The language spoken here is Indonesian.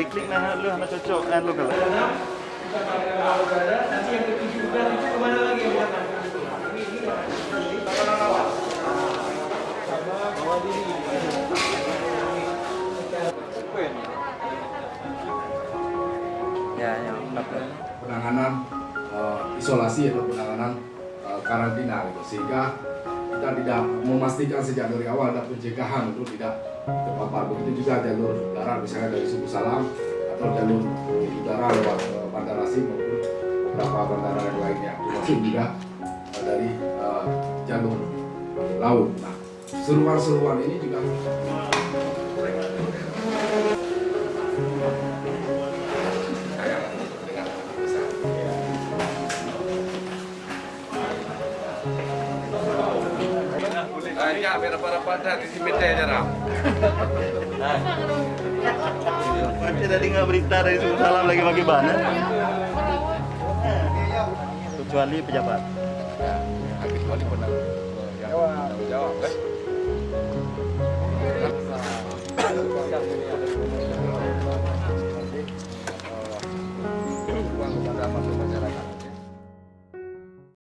klik-klik nah lu anak cocok lu kalau. Nanti yang ketujuh udah itu kemana lagi yang buatan? Bawa diri. Ya, yang penanganan isolasi atau penanganan karantina gitu. Sehingga kita tidak memastikan sejak dari awal ada pencegahan untuk tidak terpapar. Begitu juga jalur darat misalnya dari Suku Salam atau jalur udara lewat Bandara Sim maupun beberapa bandara yang lainnya, termasuk juga dari jalur laut. Nah, seruan-seruan ini juga ya biar para di sini jarang. Masih tadi nggak berita dari Suku Salam lagi pakai banner. Kecuali pejabat. Kecuali yang bertanggung jawab,